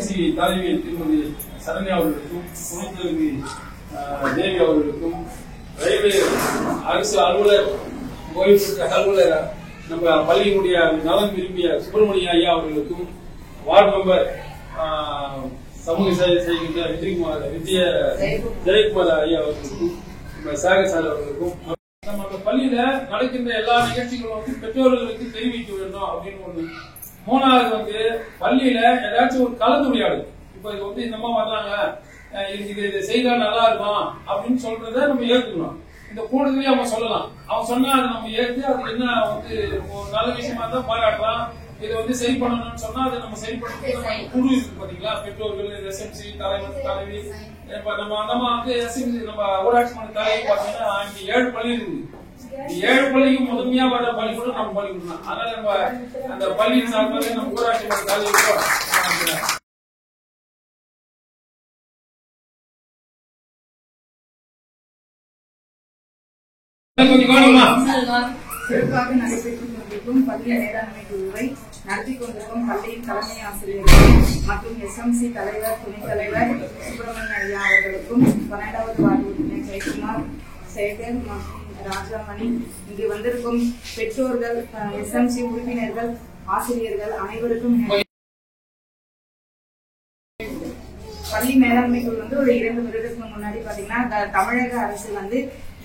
SMC தலைவி திருமதி சரண்யா அவர்களுக்கும், குணத்தேவி தேவி அவர்களுக்கும், ரயில்வே அரசு அலுவலர் ஓய்வு பெற்ற அலுவலர் நம்ம பள்ளியினுடைய நலன் விரும்பிய சுப்பிரமணிய ஐயா அவர்களுக்கும், வார்டு மெம்பர் சமூக சேவை செய்கின்ற ஜெயக்குமார் ஐயா அவர்களுக்கும், சாகர் சார் அவர்களுக்கும், நம்ம பள்ளியில நடக்கின்ற எல்லா நிகழ்ச்சிகளும் பெற்றோர்களுக்கு தெரிவிக்க வேண்டும் அப்படின்னு ஒண்ணு. மூணாவது பள்ளியில ஏதாச்சும் ஒரு கலந்துரையாடல். இப்ப இது இந்த மாதிரி வர்றாங்க, இது செய்தா நல்லா இருக்கும் அப்படின்னு சொல்றத நம்ம ஏத்துக்கணும். இந்த கூடுதலே அவங்க சொல்லலாம். அவங்க சொன்னா அதை நம்ம ஏற்று அது என்ன ஒரு நல்ல விஷயமா தான் பாராட்டலாம். இதை சரி பண்ணணும்னு சொன்னா அதை நம்ம சரி பண்ணி குழு இருக்கு பாத்தீங்களா, பெற்றோர்கள், எஸ்எம்சி தலைவர் தலைவி. இப்ப நம்ம எஸ்எம்சி நம்ம ஊராட்சி மன்ற தலைவி பாத்தீங்கன்னா இங்க 7 பள்ளி இருக்குது. 7 பள்ளிக்கு முதன்மையா வர பள்ளிக்கூடம் நம்ம பள்ளிக்கூடம். அதனால நம்ம அந்த பள்ளியின் சார்பாக நம்ம ஊராட்சி மன்ற தலைவர் சிறப்பாக நடைபெற்றுக் கொண்டிருக்கும் பள்ளி மேலாண்மை குழுவை நடத்தி கொண்டிருக்கும் பள்ளியின் தலைமை ஆசிரியர்கள் மற்றும் எஸ்எம்சி தலைவர், துணைத் தலைவர் சுப்பிரமணிய ஐயா அவர்களுக்கும், 12வது வார்டு உறுப்பினர் ஜெயக்குமார், சேகர் மற்றும் ராஜாமணி, இங்கு வந்திருக்கும் பெற்றோர்கள், எஸ்எம்சி உறுப்பினர்கள், ஆசிரியர்கள் அனைவருக்கும் பள்ளி மேலாண்மை குழு ஒரு 2 வருடத்துக்கு முன்னாடி பாத்தீங்கன்னா தமிழக அரசு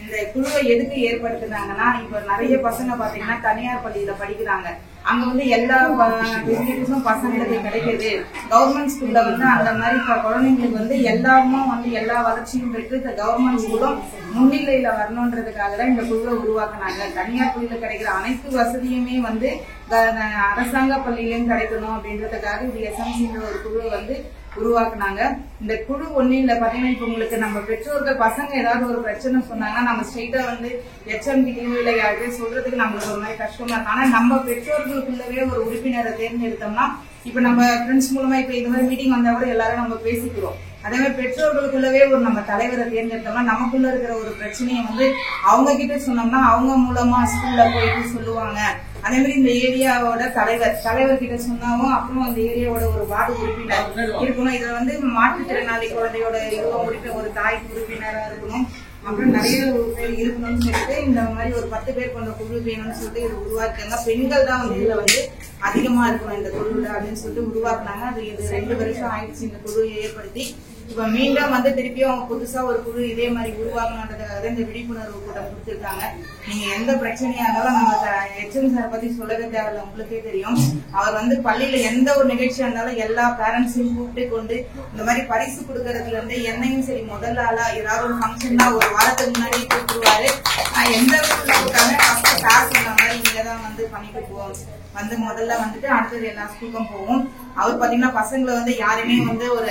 இந்த குழுவை எதுக்கு ஏற்படுத்தினாங்கன்னா, இப்ப நிறைய பசங்க பாத்தீங்கன்னா தனியார் பள்ளியில படிக்கிறாங்க. அங்க எல்லா ஃபெசிலிட்டிஸும் பசங்களுக்கு கிடைக்குது. கவர்மெண்ட் ஸ்கூல்ல அந்த மாதிரி குழந்தைங்களுக்கு எல்லாமும் எல்லா வளர்ச்சியும் பெற்று இந்த கவர்மெண்ட் ஸ்கூலும் முன்னிலையில வரணும்ன்றதுக்காக தான் இந்த குழுவை உருவாக்குனாங்க. தனியார் பள்ளியில கிடைக்கிற அனைத்து வசதியுமே அரசாங்க பள்ளியிலும் கிடைக்கணும் அப்படின்றதுக்காக இது எஸ்எம்சின்ற ஒரு குழுவை உருவாக்குனாங்க. இந்த குழு ஒன்னில பாத்தீங்கன்னா இப்ப உங்களுக்கு நம்ம பெற்றோர்கள் பசங்க ஏதாவது ஒரு பிரச்சனை சொன்னாங்கன்னா நம்ம ஸ்ட்ரெயிட்டா எச்எம் கிட்டயும் இல்ல யாருக்கே சொல்றதுக்கு நம்மளுக்கு ஒரு மாதிரி கஷ்டமா இருக்கு. ஆனா நம்ம பெற்றோர்களுக்குள்ளவே ஒரு உறுப்பினரை தேர்ந்தெடுத்தோம்னா, இப்ப நம்ம ஃப்ரெண்ட்ஸ் மூலமா இப்ப இந்த மாதிரி மீட்டிங் வந்தா கூட எல்லாரும் நம்ம பேசிக்கிறோம். அதே மாதிரி பெற்றோர்களுக்குள்ளவே ஒரு நம்ம தலைவரை தேர்ந்தெடுத்தோம்னா நமக்குள்ள இருக்கிற ஒரு பிரச்சனையை அவங்க கிட்ட சொன்னோம்னா அவங்க மூலமா ஸ்கூல்ல போயிட்டு சொல்லுவாங்க. அதே மாதிரி இந்த ஏரியாவோட தலைவர் கிட்ட சொன்னாவும் அப்புறம் அந்த ஏரியாவோட ஒரு வார்டு உறுப்பினர் இருக்கணும். இதுல மாற்றுத்திறனாளி குழந்தையோட ஒரு தாய் உறுப்பினரா இருக்கணும். அப்புறம் நிறைய பேர் இருக்கணும்னு சொல்லிட்டு இந்த மாதிரி ஒரு 10 பேர் கொண்ட குழு வேணும்னு சொல்லிட்டு இது உருவாக்குறாங்க. பெண்கள் தான் இதுல அதிகமா இருக்கணும் இந்த குழுல அப்படின்னு சொல்லிட்டு உருவாக்குனாங்க. அது இது 2 வருஷம் ஆயிடுச்சு இந்த குழு ஏற்படுத்தி. இப்ப மீண்டும் திருப்பியும் அவங்க புதுசா ஒரு குழு இதே மாதிரி உருவாக்கணுன்றதுக்காக இந்த விழிப்புணர்வு கூட்டம் கொடுத்துருக்காங்க. நீங்க எந்த பிரச்சனையா இருந்தாலும் நம்ம எச்எம் சார் பத்தி சொல்லவே தேவையில்ல, உங்களுக்கே தெரியும். அவர் பள்ளியில எந்த ஒரு நிகழ்ச்சியா இருந்தாலும் எல்லா பேரண்ட்ஸையும் கூப்பிட்டு கொண்டு இந்த மாதிரி பரிசு கொடுக்கறதுல இருந்து என்னையும் சரி முதல் ஆளா ஏதாவது ஒரு ஃபங்க்ஷன்னா ஒரு வாரத்துக்கு முன்னாடி கூப்பிடுவாரு. எந்த கிளாஸ் சொன்ன மாதிரி இங்கதான் பண்ணிட்டு போவோம். முதல்ல அடுத்தது எல்லா ஸ்கூலுக்கும் போவோம். அவர் பாத்தீங்கன்னா பசங்களை யாருமே ஒரு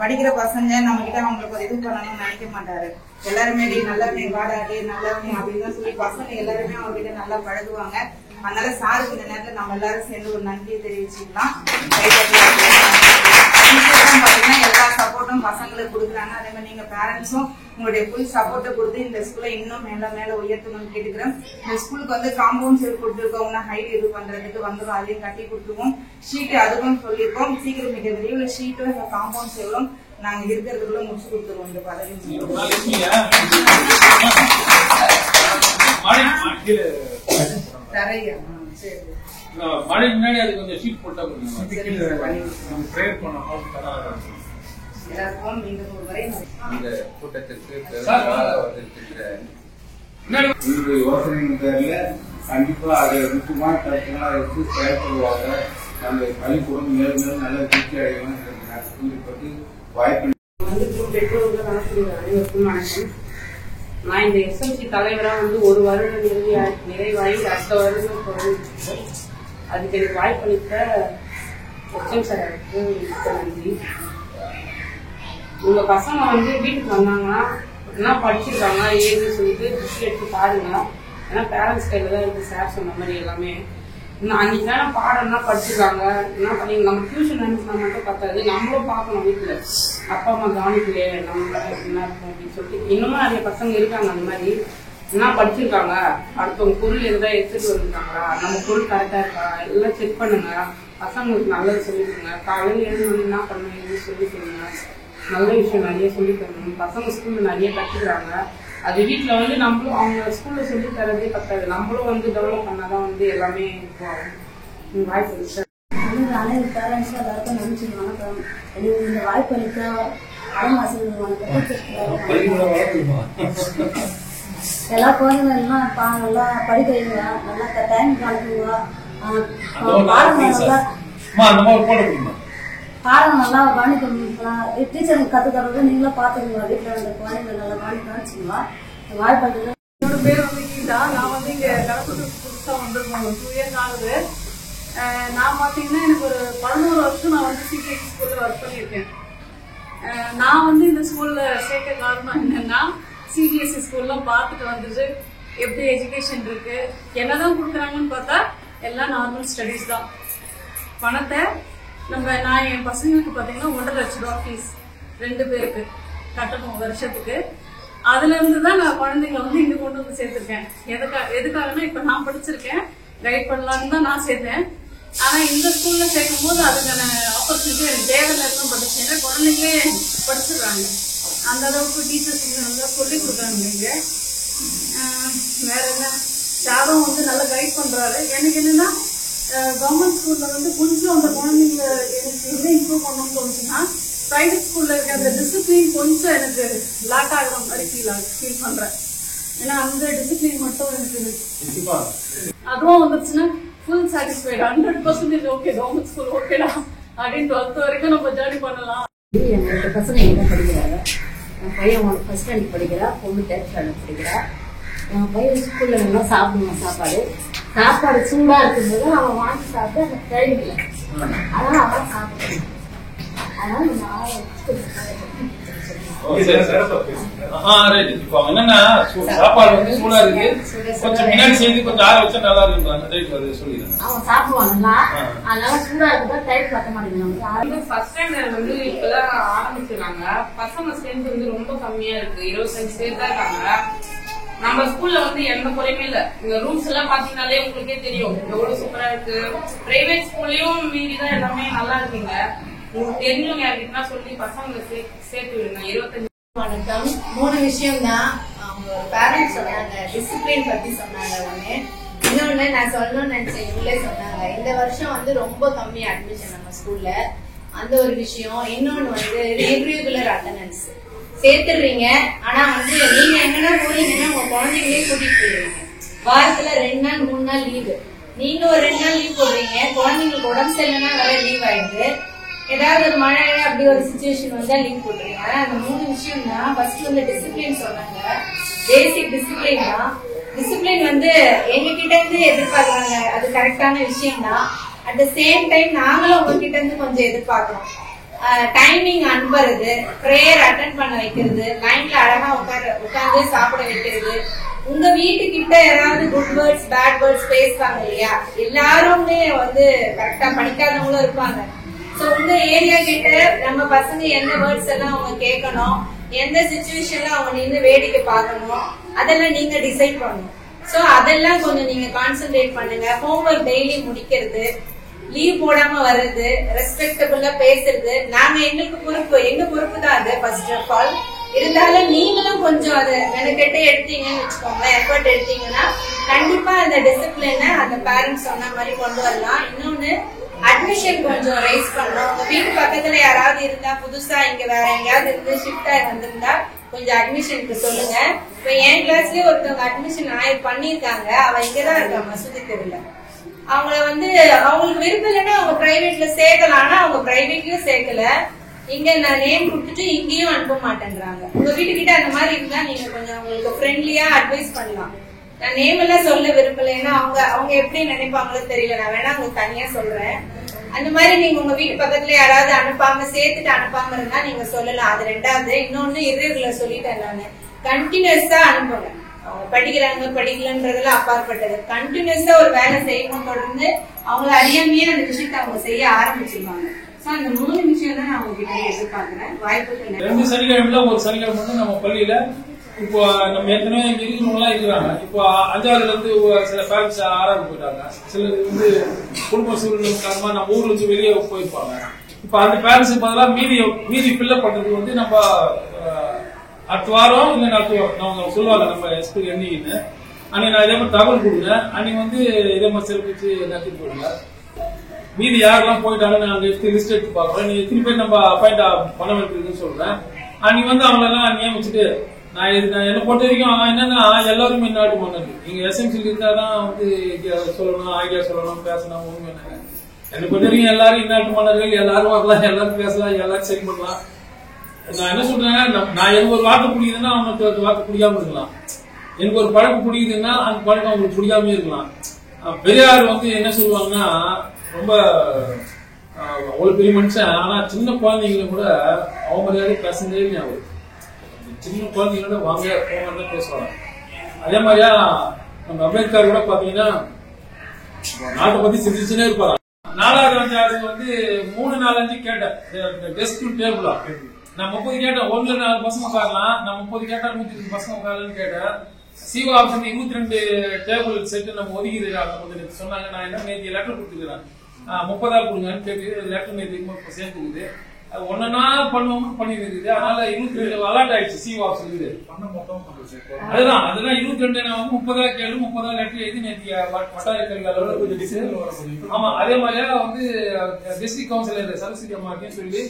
படிக்கிற பசங்க நம்ம கிட்ட அவங்களுக்கு ஒரு இது பண்ணணும்னு நினைக்க மாட்டாரு. எல்லாருமே நல்லவனே வாடாடே நல்லவனே அப்படின்னு சொல்லி பசங்க எல்லாருமே அவங்க கிட்ட நல்லா பழகுவாங்க. அதனால சாருக்கு இந்த நேரத்துல நம்ம எல்லாரும் சேர்ந்து ஒரு நன்றியை தெரிவிச்சுக்கலாம். பாத்தீங்கன்னா எல்லா சப்போர்ட்டும் பசங்களுக்கு கொடுக்குறாங்க. அதே மாதிரி நீங்க பேரண்ட்ஸும் உங்களுடைய ஃபுல் சப்போர்ட்டை கொடுத்து இந்த ஸ்கூலை இன்னும் மேல உயர்த்தணும்னு கேட்டுக்கிறேன். இந்த ஸ்கூலுக்கு காம்பவுண்ட் செல் கொடுத்துருக்கோம்னா ஹைட் இது பண்றதுக்கு அதையும் கட்டி கொடுத்துருவோம். ஷீட் அதுக்கும் சொல்லியிருக்கோம். சீக்கிரம் மிக விரைவில் ஷீட்டும் காம்பவுண்ட் செல்லும் நாங்க இருக்கிறதுக்குள்ள முடிச்சு கொடுத்துருவோம். இந்த பதவி தரையா சரி மழைக்கு முன்னாடி அது கொஞ்சம் ஷீட் போட்டா எல்லாருக்கும் மீண்டும் ஒரு முறை இந்த கூட்டத்திற்கு யோசனையின் பேர்ல கண்டிப்பா அதை முக்கியமான கருத்துங்களா எடுத்து செயல்படுவாங்க. நம்ம பள்ளிக்கூடம் மேலும் நல்ல திருப்தி அடையணும் வாய்ப்பு. பெற்றோர்கள் ஆசிரியர் அனைவருக்கும் வணக்கம். நான் இந்த எஸ்எம்சி தலைவரா 1 வருடம் நிறைவாகி அடுத்த வருடம் தொடர்ந்து அதுக்கு எனக்கு வாய்ப்பளித்த எஸ்எம் சாருக்கு நன்றி. உங்க பசங்க வீட்டுக்கு வந்தாங்கன்னா என்ன படிச்சிருக்காங்க ஏன்னு சொல்லிட்டு புக் எடுத்து பாருங்க. ஏன்னா பேரண்ட்ஸ் கையில தான் இருக்கு சார் சொன்ன மாதிரி எல்லாமே. அன்னைக்கு தானே பாடம்னா படிச்சிருக்காங்க என்ன பண்ணி நம்ம டியூஷன் அனுப்பினா மட்டும் பத்தாது, நம்மளும் பார்க்கணும். வீட்டுல அப்பா அம்மா கவனிக்கலையே நம்ம என்ன இருக்கும் அப்படின்னு சொல்லிட்டு இன்னமும் நிறைய பசங்க இருக்காங்க. அந்த மாதிரி என்ன படிச்சிருக்காங்க, அடுத்தவங்க பொருள் எதாவது எடுத்துட்டு வந்துருக்காங்களா, நம்ம பொருள் கரெக்டா இருக்கா எல்லாம் செக் பண்ணுங்க பசங்களுக்கு நல்லது சொல்லி கொடுங்க. காலையில் எழுந்து என்ன பண்ணுவீங்க சொல்லி கொடுங்க. நல்ல விஷயம் நிறைய சொல்லி தரணும். பசங்க ஸ்கூல்ல நிறைய கற்றுக்குறாங்க. அது வீட்டில் வந்து நம்மளும் அவங்க ஸ்கூல்ல சொல்லி தரதே பத்தாது. நம்மளும் வந்து டெவலப் பண்ணாதான் வந்து எல்லாமே இதுவாகும். வாய்ப்பு இருக்கு. அனைத்து பேரண்ட்ஸும் எல்லாருக்கும் நன்றி வணக்கம். எனக்கு இந்த வாய்ப்பு அளித்த எல்லா குழந்தைங்க எல்லாம் நல்லா படிக்க வைங்க, நல்லா டைம் கலக்குங்க, பாடம் நல்லா கவனிக்கலாம். டீச்சருக்கு கற்று தரது நீங்களும் பார்த்துக்கோங்க. வீட்டில் இருந்த குழந்தைங்க நல்லா கவனிச்சுங்களா. வாய்ப்பு. என்னோட பேர் வந்து கீதா. நான் வந்து இங்க கடற்கரை புதுசாக வந்திருக்கோம். 2 இயர்ஸ் ஆகுது. நான் பார்த்தீங்கன்னா எனக்கு ஒரு 11 வருஷம் நான் வந்து சிபிஎஸ்சி ஸ்கூல்ல ஒர்க் பண்ணியிருக்கேன். நான் வந்து இந்த ஸ்கூல்ல சேர்க்க காரணம் என்னன்னா, சிபிஎஸ்சி ஸ்கூல்லாம் பார்த்துட்டு வந்துட்டு எப்படி எஜுகேஷன் இருக்கு, என்னதான் கொடுக்குறாங்கன்னு பார்த்தா எல்லாம் நார்மல் ஸ்டடீஸ் தான். பணத்தை நான் என் பசங்களுக்கு பார்த்தீங்கன்னா 1.5 லட்சம் ரூபா ஃபீஸ் 2 பேருக்கு கட்டணும் வருஷத்துக்கு. அதுல இருந்து தான் நான் குழந்தைங்களை வந்து இங்க கொண்டு வந்து சேர்த்திருக்கேன். எதுக்காகனா இப்ப நான் படிச்சிருக்கேன், கைட் பண்ணலான்னு தான் நான் சேர்த்தேன். ஆனா இந்த ஸ்கூல்ல சேர்க்கும் போது அதுக்கான ஆப்பர்ச்சுனிட்டி எனக்கு தேவையில்லை படிச்சு. ஏன்னா குழந்தைங்களே படிச்சிடுறாங்க. அந்த அளவுக்கு டீச்சர்ஸ் நல்லா சொல்லி கொடுக்குறாங்க. இங்க வேற என்ன, யாரும் வந்து நல்லா கைட் பண்றாரு. எனக்கு என்னன்னா கவர்மெண்ட் ஸ்கூல்ல வந்து கொஞ்சம் அந்த குழந்தைங்க எனக்கு என்ன இம்ப்ரூவ் பண்ணணும்னு தோணுச்சுன்னா, பிரைவேட் ஸ்கூல்ல இருக்க அந்த டிசிப்ளின் கொஞ்சம் எனக்கு லேக் ஆகிற மாதிரி ஃபீல் பண்றேன். ஏன்னா அந்த டிசிப்ளின் மட்டும் எனக்கு அதுவும் வந்துருச்சுன்னா full satisfied, 100% okay, government school ஓகேடா அப்படின்னு 12th வரைக்கும் நம்ம ஜர்னி பண்ணலாம். என்னோட பசங்க என்ன படிக்கிறாங்க. என் பையன் 1st ஸ்டாண்டர்ட் படிக்கிறா, பொண்ணு 10th ஸ்டாண்டர்ட் படிக்கிறா. என் பையன் ஸ்கூல்ல நல்லா சாப்பிடுவான். சாப்பாடு சூடா இருக்கும்போது அவன் வாங்கி சாப்பிட்டு அந்த கழுவில அதனால அவன் சாப்பிடுவான். அதனால என்னன்னா சாப்பாடு வந்து சூடா இருக்கு, கொஞ்சம் பின்னாடி சேர்ந்து கொஞ்சம் ஆற வச்சா நல்லா இருக்கு சொல்லிடுறேன். அவன் சாப்பிடுவான் நல்லா. அதனால சூடா இருக்குதா டைம் பார்க்க மாட்டேங்கிறாங்க. ஃபர்ஸ்ட் ஸ்டாண்டர்ட் வந்து இப்பதான் ஆரம்பிச்சிருக்காங்க. பசங்க ஸ்ட்ரென்த் வந்து ரொம்ப கம்மியா இருக்கு. 25 பேர் தான் இருக்காங்க. நம்ம ஸ்கூல்ல வந்து எந்த குறையுமே இல்ல. இந்த ரூம்ஸ் எல்லாம் பாத்தீங்கன்னாலே உங்களுக்கே தெரியும் எவ்வளவு சூப்பரா இருக்கு. பிரைவேட் ஸ்கூல்லயும் மீறிதான் எல்லாமே நல்லா இருக்குங்க. உங்களுக்கு தெரிஞ்சவங்க யாருக்கிட்டா சொல்லி பசங்களை சேர்த்து விடுங்க. 25 வணக்கம். 3 விஷயம் தான் அவங்க பேரண்ட்ஸ் சொன்னாங்க. டிசிப்ளின் பத்தி சொன்னாங்க ஒண்ணு. இன்னொன்னு நான் சொல்லணும்னு நினைச்சேன், இவங்களே சொன்னாங்க. இந்த வருஷம் வந்து ரொம்ப கம்மி அட்மிஷன் நம்ம ஸ்கூல்ல, அந்த ஒரு விஷயம். இன்னொன்னு வந்து ரெகுலர் அட்டெண்டன்ஸ் சேர்த்துடுறீங்க. ஆனா வந்து நீங்க எங்கன்னா போறீங்கன்னா உங்க குழந்தைங்களே கூட்டிட்டு போயிருவீங்க. வாரத்துல 2 நாள் 3 நாள் லீவு. நீங்க ஒரு 2 நாள் லீவ் போடுறீங்க, குழந்தைங்களுக்கு உடம்பு சரியில்லைன்னா வேற லீவ் ஆயிடுது. ஏதாவது ஒரு மழை அப்படி ஒரு சிச்சுவேஷன் வந்தா லீவ் போட்டுருங்க. ஆனா அந்த 3 விஷயம் தான். ஃபர்ஸ்ட் வந்து டிசிப்ளின் சொன்னாங்க. பேசிக் டிசிப்ளின் தான். டிசிப்ளின் வந்து எங்க கிட்ட இருந்து எதிர்பார்க்கறாங்க, அது கரெக்டான விஷயம் தான். அட் த சேம் டைம் நாங்களும் உங்ககிட்ட இருந்து கொஞ்சம் எதிர்பார்க்கிறோம். டைமிங் அனுப்புறது, பிரேயர் அட்டென்ட் பண்ண வைக்கிறது, லைன்ல அழகா உட்கார்ந்து சாப்பிட வைக்கிறது. உங்க வீட்டுக்கிட்ட யாராவது குட் வேர்ட்ஸ் பேட் வேர்ட்ஸ் பேசுவாங்க இல்லையா, எல்லாருமே வந்து கரெக்டா படிக்காதவங்களும் இருப்பாங்க. சோ உங்க ஏரியா கிட்ட நம்ம பசங்க எந்த வேர்ட்ஸ் எல்லாம் அவங்க கேட்கணும், எந்த சிச்சுவேஷன்ல அவங்க நின்று வேடிக்கை பார்க்கணும், அதெல்லாம் நீங்க டிசைட் பண்ணணும். சோ அதெல்லாம் கொஞ்சம் நீங்க கான்சென்ட்ரேட் பண்ணுங்க. ஹோம்ஒர்க் டெய்லி முடிக்கிறது, லீவ் போடாம வர்றது, ரெஸ்பெக்டபுளா பேசுறது. நாங்க எங்க பொறுப்பு தான் அது ஃபர்ஸ்ட் ஆஃப் ஆல். இருந்தாலும் நீங்களும் கொஞ்சம் அதை மெனக்கெட்டு எடுத்தீங்கன்னு வச்சுக்கோங்க, எஃபர்ட் எடுத்தீங்கன்னா கண்டிப்பா அந்த டிசிப்ளினை அந்த பேரண்ட்ஸ் சொன்ன மாதிரி கொண்டு வரலாம். இன்னொன்னு அட்மிஷன் கொஞ்சம் ரைஸ் பண்ணணும். உங்க வீட்டு பக்கத்துல யாராவது இருந்தா, புதுசா இங்க வேற எங்கேயாவது இருந்து ஷிஃப்ட் ஆகி வந்திருந்தா கொஞ்சம் அட்மிஷனுக்கு சொல்லுங்க. இப்ப என் கிளாஸ்லயே ஒருத்தவங்க அட்மிஷன் பண்ணிருக்காங்க. அவ இங்கதான் இருக்கா, மசூதி தெருல. அவங்கள வந்து அவங்களுக்கு விருப்பம் இல்லைன்னா அவங்க பிரைவேட்ல சேர்க்கலாம். ஆனா அவங்க பிரைவேட்லயும் சேர்க்கல. இங்க நான் நேம் கொடுத்துட்டு இங்கேயும் அனுப்ப மாட்டேன்றாங்க. உங்க வீட்டுக்கிட்ட அந்த மாதிரி இருந்தா நீங்க கொஞ்சம் அவங்களுக்கு ஃப்ரெண்ட்லியா அட்வைஸ் பண்ணலாம். நான் நேம் எல்லாம் சொல்ல விரும்பல, ஏன்னா அவங்க எப்படி நினைப்பாங்களோ தெரியல. நான் வேணா உங்களுக்கு தனியா சொல்றேன். அந்த மாதிரி நீங்க உங்க வீட்டு பக்கத்துல யாராவது அனுப்பாம சேர்த்துட்டு அனுப்பாம இருந்தா நீங்க சொல்லலாம். அது 2வது. இன்னொன்னு irregular சொல்லிட்டேன் நானு. கண்டினியூஸா அனுப்புங்க. அவங்க படிக்கிறாங்க படிக்கலன்றதுல அப்பாற்பட்டது. கண்டினியூஸா ஒரு வேலை செய்யணும். தொடர்ந்து அவங்கள அறியாமையே அந்த விஷயத்த அவங்க செய்ய ஆரம்பிச்சிருவாங்க. அந்த 3 விஷயம் தான் நான் உங்ககிட்ட எதிர்பார்க்கிறேன். வாய்ப்புகள் 2 சனிக்கிழமைல ஒரு சனிக்கிழமை நம்ம பள்ளியில இப்போ நம்ம ஏற்கனவே இங்க இருக்கிறவங்கலாம் இருக்கிறாங்க. இப்போ 5ஆவதுல இருந்து சில பேரண்ட்ஸ் 6ஆவது போயிட்டாங்க. சிலர் வந்து குடும்ப சூழ்நிலை காரணமா நம்ம ஊர்ல இருந்து வெளியே போயிருப்பாங்க. இப்ப அந்த பேரண்ட்ஸுக்கு பதிலாக மீதி ஃபில்லப் பண்றதுக்கு வந்து நம்ம அடுத்த வாரம் இல்ல அடுத்த வாரம் அவங்க சொல்லுவாங்க நம்ம எஸ்பி என்னன்னு அன்னைக்கு நான் இதே மாதிரி தகவல் கொடுக்குறேன். அன்னைக்கு வந்து இதே மாதிரி சிறப்பிச்சு நடத்திட்டு போயிடுங்க. மீதி யாரெல்லாம் போயிட்டாங்கன்னு நாங்க லிஸ்ட் எடுத்து பாக்குறோம். நீங்க எத்தனை பேர் நம்ம அப்பாயிண்ட் பண்ண வேண்டியதுன்னு சொல்றேன். அன்னைக்கு வந்து அவங்களெல்லாம் நியமிச்சுட்டு நான் என்னை பொறுத்த வரைக்கும் என்னன்னா எல்லாருமே நாட்டு மன்னர். நீங்க எஸ்எம்சியில் இருந்தாதான் வந்து சொல்லணும், ஐடியா சொல்லணும், பேசணும். ஒண்ணு என்னை பொறுத்த வரைக்கும் எல்லாரும் இந்நாட்டு மன்னர்கள், எல்லாரும் வரலாம், எல்லாரும் பேசலாம், எல்லாரும் சரி பண்ணலாம். நான் என்ன சொல்றேன், நான் எனக்கு ஒரு வார்த்தை பிடிக்குதுன்னா அவனுக்கு வார்த்தை பிடிக்காம இருக்கலாம். எனக்கு ஒரு பழக்கம் பிடிக்குதுன்னா அந்த பழக்கம் அவங்களுக்கு பிடிக்காம இருக்கலாம். பெரியார் வந்து என்ன சொல்லுவாங்கன்னா ரொம்ப அவ்வளவு பெரிய மனுஷன். ஆனா சின்ன குழந்தைங்களை கூட அவமரியாதை பேசுறதே ஞாபகம். சின்ன குழந்தைங்களோட வாங்க போங்க பேசுவாங்க. அதே மாதிரியா நம்ம அம்பேத்கர் கூட பாத்தீங்கன்னா நாட்டை பத்தி சிந்திச்சுனே இருப்பாங்க. 4வது 5வது வந்து 3-4 கேட்டேன். டெஸ்க் டேபிளா நான் 30 கேட்டேன். 1-4 பசங்க உட்காரலாம். நான் 30 கேட்டா 120 பசங்க உட்காரலான்னு கேட்டேன். சிஓ ஆப்ஷன் 22 டேபிள் செட்டு நம்ம ஒதுக்கிது சொன்னாங்க. நான் என்ன நேற்று லெட்டர் கொடுத்துருக்கேன். 30 கொடுங்கன்னு கேட்டு லெட்டர் நேற்று சேர்த்துக்குது. ஒன்னா பண்ணுவோம் பண்ணிருக்குது. அதனால 22 அலாட் ஆயிடுச்சு. சிஓ ஆப்ஷன் இது அதுதான் 22 நான் 30 கேளு 30 லெட்டர் எழுதி நேற்று வட்டார கல்வி. ஆமா அதே மாதிரியா வந்து டிஸ்ட்ரிக்ட் கவுன்சிலர் சரஸ்வதி அம்மாக்கையும் சொல்லி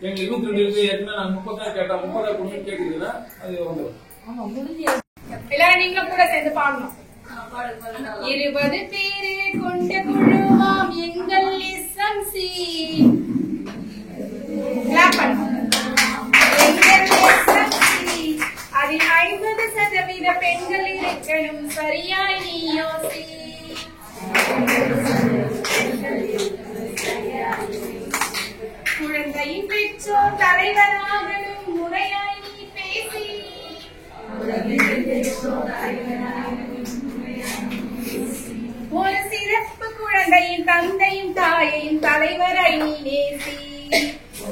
எங்க 22 இருக்கு. ஏற்கனவே நான் 30 கேட்டா 30 கொடுங்கன்னு கேக்குதுன்னா அது வந்து எல்லாரும் நீங்களும் கூட சேர்ந்து பாடணும். 20 பேரு கொண்ட குழுவாம் எங்கள் எஸ்எம்சி. அதில் 50% பெண்கள் இருக்கணும், சரியாய் நீ யோசி. குழந்தையின் பெற்றோர் தலைவராகணும், முறையாய் நீ பேசி. ஒரு சிறப்பு குழந்தையின் தந்தையும் தாயையும் தலைவரை நீ நேசி.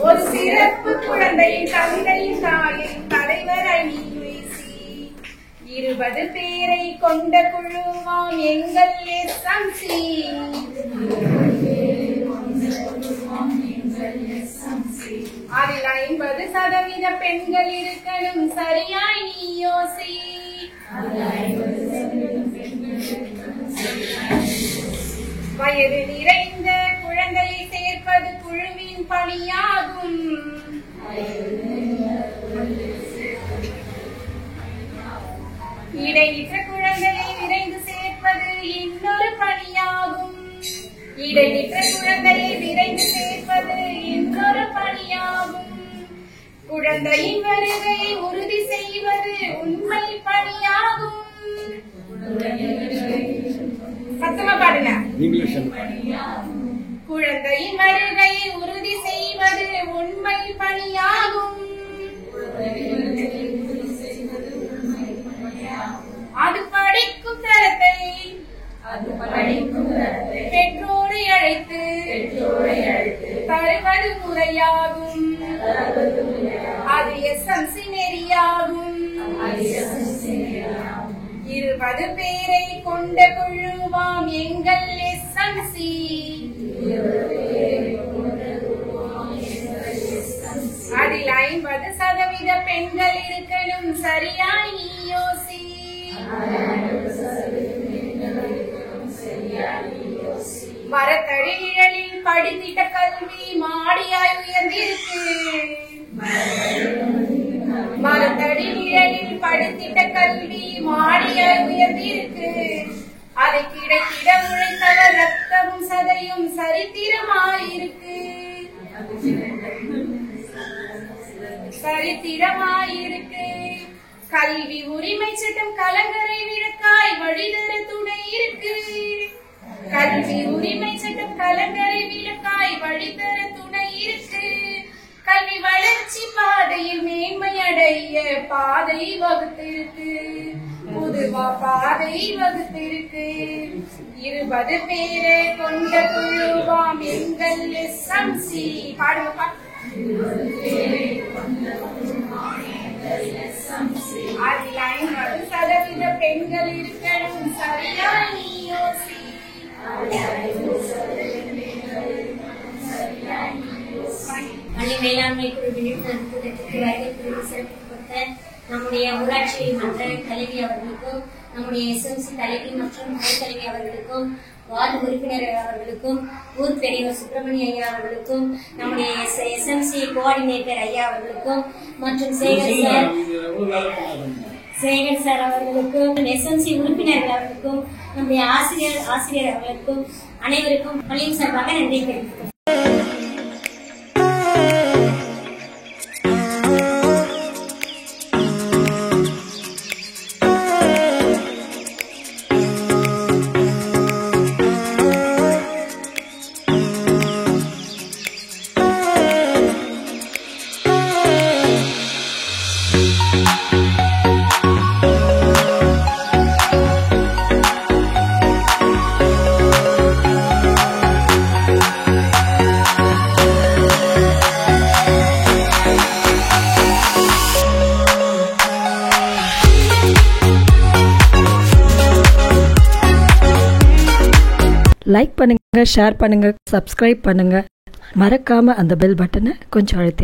ஒரு சிறப்பு குழந்தையின் தந்தையும் தாயையும் தலைவரை நீ நேசி. 20 பேரை கொண்ட குழுவாம் எங்கள் எஸ்எம்சி. அதில் 50% பெண்கள் இருக்கணும், சரியாய் நீ யோசி. வயது நிறைந்த குழந்தையை சேர்ப்பது குழுவின் பணியாகும். இடையிற்ற குழந்தையை விரைந்து சேர்ப்பது இன்னொரு பணியாகும். இடையிற்ற குழந்தையை விரைந்து சேர்ப்பது இன்னொரு பணியாகும். குழந்தையின் வருகையை உறுதி செய்வது உண்மை பணியாகும். சத்தமா பாடுங்க. குழந்தையின் வருகையை உறுதி செய்வது உண்மை பணியாகும். அது படிக்கும் தரத்தை பெற்றோரை அழைத்து தருவது முறையாகும். அது எஸ்எம்சி நெறியாகும். 20 பேரை கொண்ட குழுவாம் எங்கள் எஸ்எம்சி. அதில் 50% பெண்கள் இருக்கணும், சரியாய் நீ யோசி. மரத்தடி நிழலில் படித்திட்ட கல்வி மாடியாய் உயர்ந்திருக்கு. மரத்தடி நிழலில் படித்திட்ட கல்வி மாடியாய் உயர்ந்திருக்கு. அதை கிடைத்திட உழைத்தவர் ரத்தமும் சதையும் சரித்திரமாயிருக்கு. சரித்திரமாயிருக்கு. கல்வி உரிமை சட்டம் கலங்கரை விளக்காய் வழிதர துணை இருக்கு. கல்வி உரிமை சட்டம் கலங்கரை விளக்காய் வழிதர துணை இருக்கு. கல்வி வளர்ச்சி பாதையில் மேன்மையடைய பாதை வகுத்திருக்கு. பொதுவா பாதை வகுத்திருக்கு. 20 பேரை கொண்ட குழுவாம் எங்கள் எஸ்எம்சி. பாடுங்கப்பா. அதில் பெண்கள் இருக்கணும் சரியா நீ யோசி. பள்ளி மேலாண்மை குழு விழிப்புணர்வு கூட்டத்திற்கு வருகை புரிந்து சிறப்பித்துக் கொடுத்த நம்முடைய ஊராட்சி மன்ற தலைவி அவர்களுக்கும், நம்முடைய SMC தலைவி மற்றும் துணை தலைவி அவர்களுக்கும், வார்டு உறுப்பினர் அவர்களுக்கும், ஊர் பெரியவர் சுப்பிரமணிய ஐயா அவர்களுக்கும், நம்முடைய SMC கோஆர்டினேட்டர் ஐயா அவர்களுக்கும் மற்றும் சேகர் சார் அவர்களுக்கும், SMC உறுப்பினர்கள் அவர்களுக்கும், நம்முடைய ஆசிரியர் அவர்களுக்கும் அனைவருக்கும் பள்ளியின் சார்பாக நன்றி தெரிவித்துக் லைக் பண்ணுங்க, ஷேர் பண்ணுங்க, சப்ஸ்கிரைப் பண்ணுங்க. மறக்காம அந்த பெல் பட்டனை கொஞ்சம் அழுத்திருங்க.